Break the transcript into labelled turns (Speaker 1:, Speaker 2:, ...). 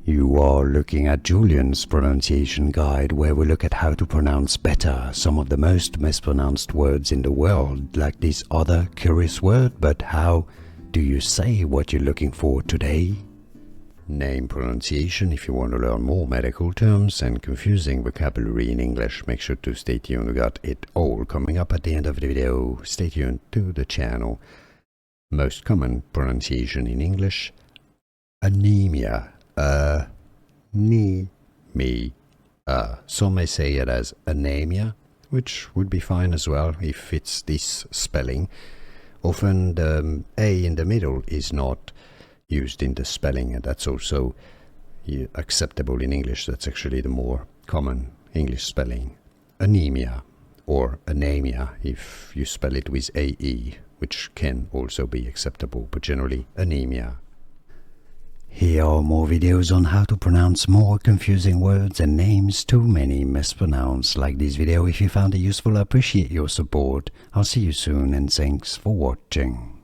Speaker 1: You are looking at Julian's pronunciation guide, where we look at how to pronounce better some of the most mispronounced words in the world, like this other curious word. But how do you say what you're looking for today? Name pronunciation. If you want to learn more medical terms and confusing vocabulary in English, make sure to stay tuned. We got it all coming up at the end of the video. Stay tuned to the channel. Most common pronunciation in English: anemia. Some may say it as anemia, which would be fine as well if it's this spelling. Often the A in the middle is not used in the spelling, and that's also acceptable in English. That's actually the more common English spelling. Anemia or anemia if you spell it with AE, which can also be acceptable, but generally anemia. Here are more videos on how to pronounce more confusing words and names too many mispronounced. Like this video if you found it useful. I appreciate your support. I'll see you soon, and thanks for watching.